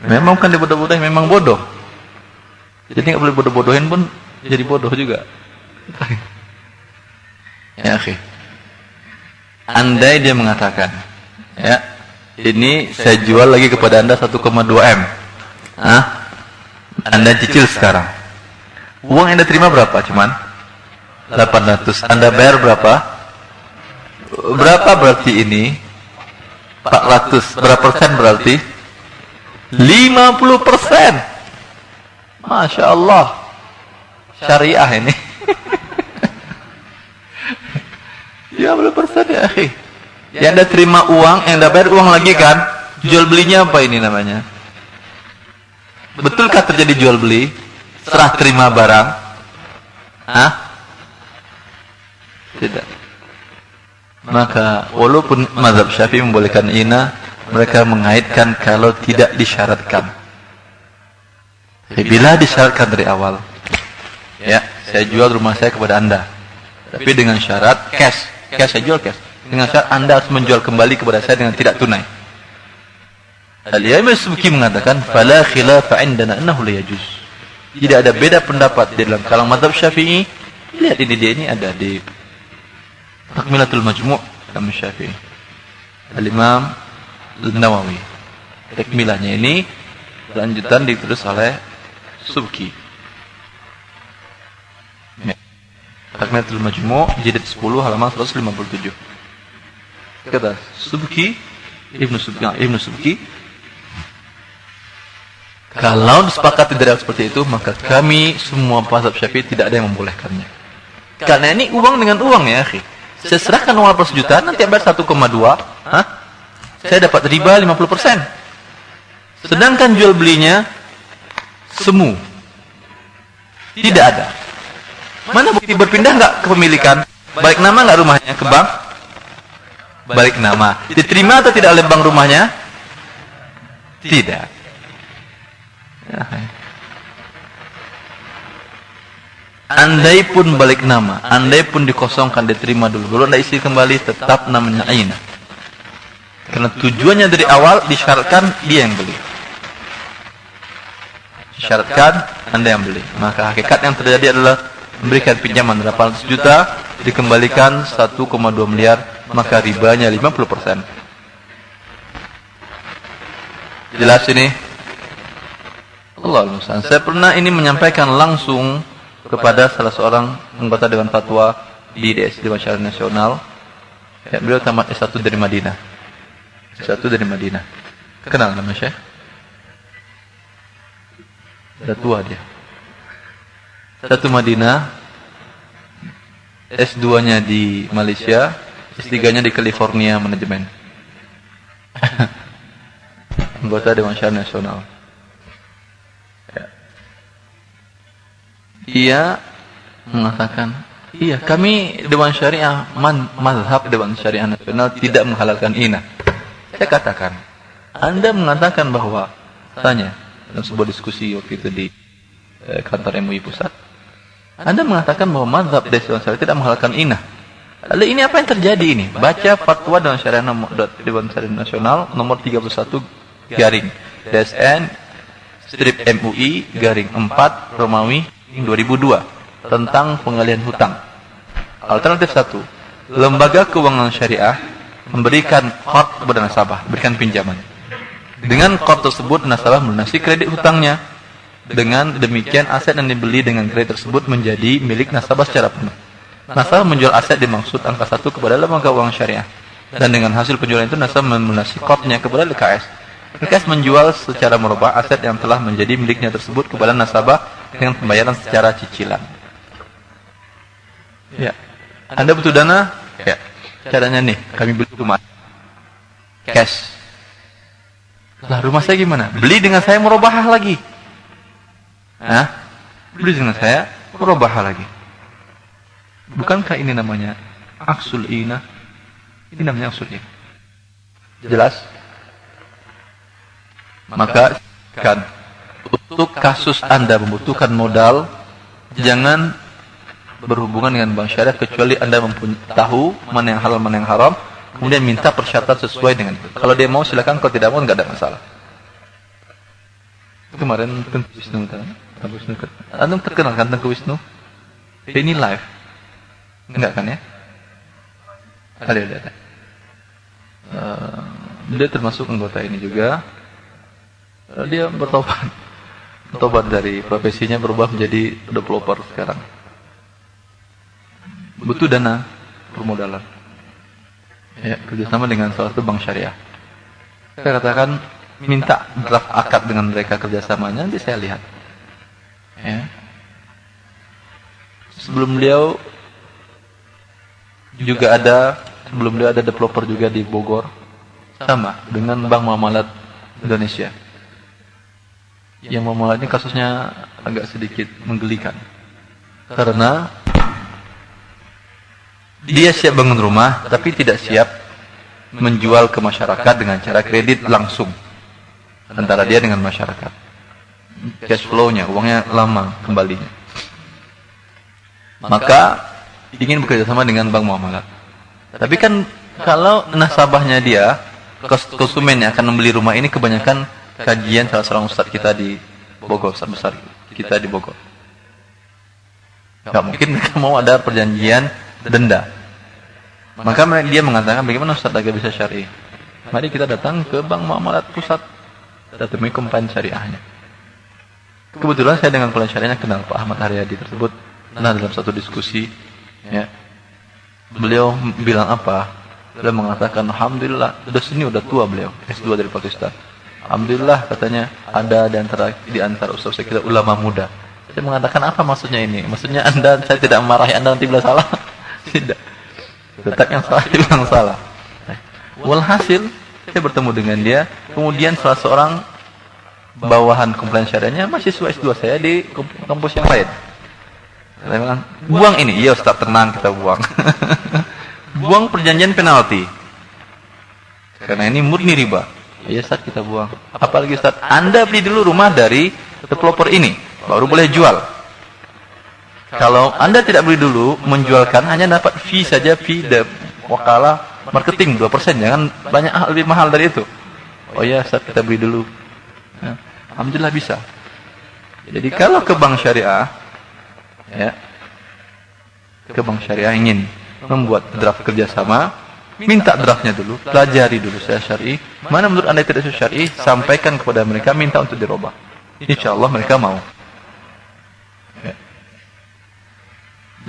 Memang kan dibodoh-bodohin, memang bodoh. Jadi nggak boleh bodoh-bodohin pun jadi bodoh juga. Ya akhi. Andai dia mengatakan, ya, ini saya jual lagi kepada Anda 1,2 M. Anda cicil sekarang. Uang yang Anda terima berapa? Cuman 800. Anda bayar berapa? Berapa berarti ini? 400. Berapa persen berarti? 50%. Masya Allah. Syariah ini. 50% ya akhi. Yang Anda terima uang, yang Anda bayar uang lagi kan? Jual belinya apa ini namanya? Betulkah terjadi jual beli? Serah terima barang? Tidak. Maka walaupun mazhab Syafi'i membolehkan ina, mereka mengaitkan kalau tidak disyaratkan. Bila disyaratkan dari awal, ya, saya jual rumah saya kepada Anda, tapi dengan syarat cash saya jual cash. Dengan syarat Anda harus menjual kembali kepada saya dengan tidak tunai. Al-Imam As-Subki mengatakan, "Fala khilafa 'indana annahu la yajuz." Tidak ada beda pendapat di dalam kalangan mazhab Syafi'i. Lihat ini dia ini ada di Takmilatul Majmu' Imam Syafi'i. Al-Imam An-Nawawi. Takmilahnya ini lanjutan ditulis oleh Subki. Takmilatul Majmu' jilid 10 halaman 157. Kata Subki, Ibnu Subki, kalau disepakati dari seperti itu, maka kami semua mazhab Syafi'i tidak ada yang membolehkannya. Karena ini uang dengan uang ya, akhi. Saya serahkan uang 800 juta, nanti bayar 1,2, saya dapat riba 50%. Sedangkan jual belinya semu. Tidak ada. Mana bukti berpindah nggak kepemilikan? Balik nama nggak rumahnya ke bank? Balik nama. Diterima atau tidak oleh bank rumahnya? Tidak. Ya. Andai pun balik nama, andai pun dikosongkan, diterima dulu, baru Anda isi kembali, tetap namanya aina. Karena tujuannya dari awal disyaratkan dia yang beli. Disyaratkan Anda yang beli. Maka hakikat yang terjadi adalah memberikan pinjaman 800 juta, dikembalikan 1,2 miliar, maka ribanya 50%. Jelas ini? Allah Al-Musta'an. Saya pernah ini menyampaikan langsung kepada salah seorang anggota Dewan Fatwa di DSD Masyarakat Nasional. Ya, beliau tamat S1 dari Madinah. S1 dari Madinah. Kenal nama Syekh? Sudah tua dia. S1 Madinah, S2-nya di Malaysia, S3-nya di California Manajemen. Anggota Dewan Syariah Nasional. Ya. Dia mengatakan, iya kami Dewan Syariah, mazhab Dewan Syariah Nasional tidak menghalalkan inah. Saya katakan, Anda mengatakan bahwa, tanya dalam sebuah diskusi waktu itu di kantor MUI Pusat, Anda mengatakan bahwa mazhab Dewan Syariah tidak menghalalkan inah. Lalu ini apa yang terjadi ini? Baca fatwa Dewan Syariah Nasional nomor 31 garing DSN strip MUI garing 4 Romawi 2002 tentang pengalihan hutang. Alternatif 1, lembaga keuangan syariah memberikan qard kepada nasabah, berikan pinjaman. Dengan qard tersebut nasabah melunasi kredit hutangnya. Dengan demikian aset yang dibeli dengan kredit tersebut menjadi milik nasabah secara penuh. Nasabah menjual aset dimaksud angka 1 kepada lembaga keuangan syariah. Dan dengan hasil penjualan itu nasabah melunasi qardnya kepada LKS. LKS menjual secara merubah aset yang telah menjadi miliknya tersebut kepada nasabah dengan pembayaran secara cicilan. Ya, Anda butuh dana? Ya, caranya nih, kami beli rumah cash. Lah rumah saya gimana? Beli dengan saya merubah lagi. Hah? Beli dengan saya merubah lagi. Bukankah ini namanya aksul inah? Ini namanya aksul inah. Jelas? Maka kan untuk kasus Anda membutuhkan modal, jangan berhubungan dengan bank syariah kecuali Anda tahu mana yang halal mana yang haram, kemudian minta persyaratan sesuai dengan itu. Kalau dia mau silakan, kalau tidak mau enggak ada masalah. Kemarin Tengku Wisnu, Anda terkenal kan Tengku Wisnu? Ini live, enggak kan ya? Ada. Dia termasuk anggota ini juga. Dia bertobat dari profesinya, berubah menjadi developer sekarang. Butuh dana permodalan. Ya, kerjasama dengan salah satu bank syariah. Saya katakan minta draft akad dengan mereka kerjasamanya, nanti saya lihat. Ya. Sebelum beliau ada developer juga di Bogor, sama dengan Bank Muamalat Indonesia. Yang Muamalat ini kasusnya agak sedikit menggelikan, karena dia siap bangun rumah, tapi tidak siap menjual ke masyarakat dengan cara kredit langsung antara dia dengan masyarakat. Cash flow-nya, uangnya lama kembalinya. Maka ingin bekerja sama dengan bank muamalat. Tapi kan kalau nasabahnya dia, konsumennya akan membeli rumah ini, kebanyakan kajian salah seorang ustadz kita di Bogor, ustadz besar kita di Bogor. Gak mungkin mereka mau ada perjanjian denda. Maka dia mengatakan, bagaimana Ustaz agar bisa syar'i? Mari kita datang ke Bank Muamalat Pusat, kita temui komplain syariahnya. Kebetulan saya dengan komplain syariahnya kenal Pak Ahmad Haryadi tersebut. Nah, dalam satu diskusi, ya, beliau bilang apa? Beliau mengatakan, alhamdulillah, udah tua beliau, S2 dari Pakistan. Alhamdulillah, katanya ada di antara ustaz kita ulama muda. Saya mengatakan, apa maksudnya ini? Maksudnya saya tidak memarahi Anda nanti bila salah? Tidak. Tetap yang salah, bilang salah. Walhasil, saya bertemu dengan dia. Kemudian salah seorang bawahan komplain syariahnya mahasiswa S2 saya di kampus yang lain. Saya bilang, buang ini. Iya Ustaz, tenang, kita buang. Buang perjanjian penalti. Karena ini murni riba. Iya Ustaz, kita buang. Apalagi Ustaz, Anda beli dulu rumah dari developer ini, baru boleh jual. Kalau Anda tidak beli dulu, menjualkan hanya dapat fee saja, fee wakalah marketing 2%, jangan banyak lebih mahal dari itu. Oh ya, Ustaz, kita beli dulu. Ya, alhamdulillah bisa. Jadi kalau ke bank syariah, ya, ke bank syariah ingin membuat draft kerjasama, minta draftnya dulu, pelajari dulu saya syar'i. Mana menurut Anda tidak syar'i, sampaikan kepada mereka, minta untuk dirubah. Insya Allah mereka mau. Ya.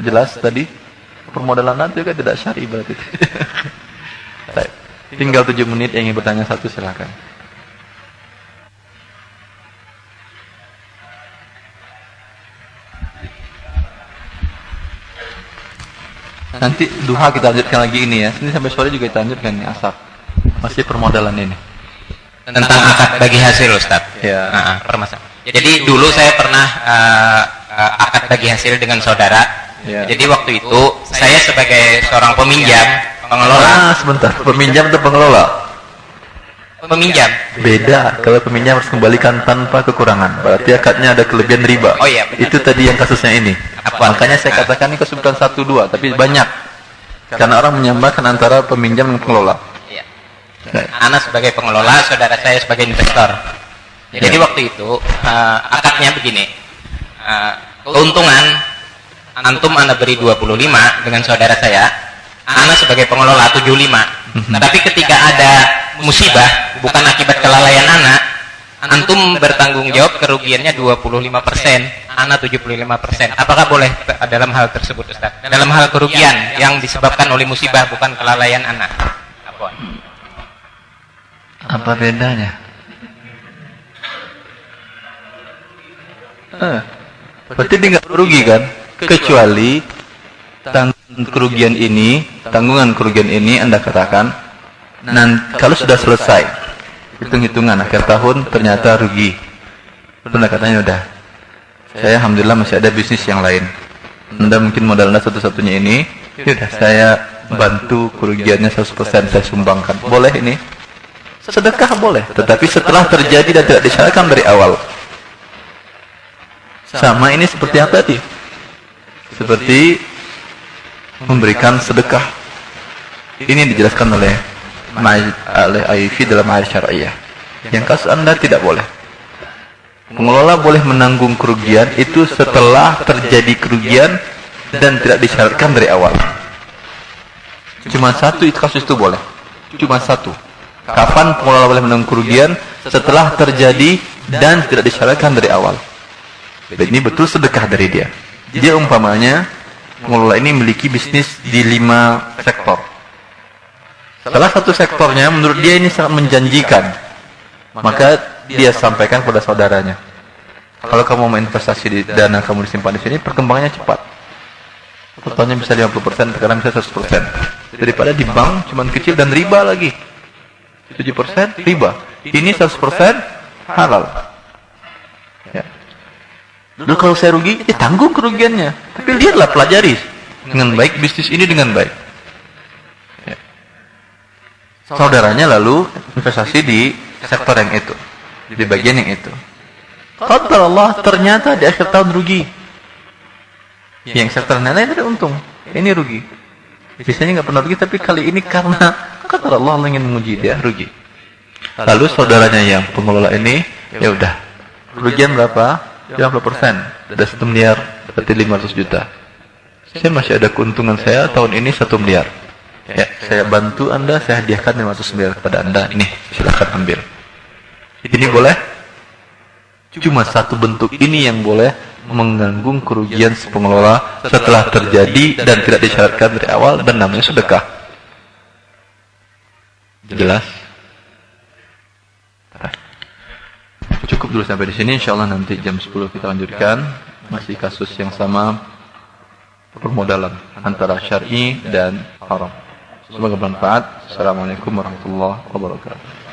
Jelas tadi permodalan nanti juga tidak syar'i berarti. Tinggal 7 menit, yang ingin bertanya satu silakan. Nanti duha kita lanjutkan lagi ini ya. Ini sampai sore juga kita lanjutkan nih asar. Masih permodalan ini. Tentang akad bagi hasil Ustaz. Ya. Permasalahan. Jadi dulu saya pernah akad bagi hasil dengan saudara. Ya. Jadi waktu itu saya sebagai seorang peminjam, pengelola, Sebentar, peminjam atau pengelola? peminjam. Beda, kalau peminjam harus kembalikan tanpa kekurangan. Berarti akadnya ada kelebihan riba. Oh iya, benar. Itu tadi yang kasusnya ini. Apa? Makanya saya katakan ini kasus bukan 1, 2, tapi banyak. Karena orang menyamakan antara peminjam dan pengelola. Iya. Ana sebagai pengelola, saudara saya sebagai investor. Jadi waktu itu akadnya begini. Keuntungan antum Anda beri 25 dengan saudara saya. Ana sebagai pengelola 75. Tapi ketika ada musibah bukan akibat kelalaian Ana, antum bertanggung jawab kerugiannya 25%, Ana 75%. Apakah boleh dalam hal tersebut, Ustaz? Dalam hal kerugian yang disebabkan oleh musibah bukan kelalaian Ana. Apa bedanya? Berarti dia nggak rugi kan? Kecuali tanggungan kerugian ini Anda katakan, kalau sudah selesai hitung-hitungan akhir tahun ternyata rugi, Anda katanya udah, saya alhamdulillah masih ada bisnis yang lain. Anda mungkin modal Anda satu-satunya ini, yaudah saya bantu kerugiannya 100% saya sumbangkan. Boleh ini? Sedekah boleh, tetapi setelah terjadi dan tidak disyaratkan dari awal. Sama ini seperti apa tadi? Seperti memberikan sedekah. Ini dijelaskan oleh Ayfi dalam ayat syariah. Yang kasus Anda tidak boleh. Pengelola boleh menanggung kerugian itu setelah terjadi kerugian dan tidak disyaratkan dari awal. Cuma satu kasus itu boleh. Cuma satu. Kapan pengelola boleh menanggung kerugian? Setelah terjadi dan tidak disyaratkan dari awal. Ini betul sedekah dari dia. Dia umpamanya pengelola ini memiliki bisnis di 5 sektor. Salah satu sektornya menurut dia ini sangat menjanjikan, maka dia sampaikan kepada saudaranya, kalau kamu mau investasi di dana kamu disimpan di sini, perkembangannya cepat. Totalnya bisa 50%, sekarang bisa 100%. Daripada di bank cuman kecil dan riba lagi. 7% riba. Ini 100% halal. Ya. Lalu kalau saya rugi, ya tanggung kerugiannya. Tapi lihatlah, pelajari dengan baik bisnis ini dengan baik. Ya. Saudaranya lalu investasi di sektor yang itu, di bagian yang itu. Qaddar Allah, ternyata di akhir tahun rugi. Yang sektor lain ada untung, ini rugi. Biasanya nggak pernah rugi, tapi kali ini karena qaddar Allah ingin menguji dia, rugi. Lalu saudaranya yang pengelola ini, ya udah, kerugian berapa? 50%, ada 1 miliar, berarti 500 juta. Saya masih ada keuntungan saya tahun ini 1 miliar. Ya, saya bantu Anda, saya hadiahkan 500 miliar kepada Anda. Ini, silakan ambil. Ini boleh? Cuma satu bentuk ini yang boleh mengganggu kerugian si pengelola setelah terjadi dan tidak disyaratkan dari awal, dan namanya sedekah. Jelas? Cukup dulu sampai di sini. Insyaallah nanti jam 10 kita lanjutkan. Masih kasus yang sama, permodalan antara syar'i dan haram. Semoga bermanfaat. Assalamualaikum warahmatullahi wabarakatuh.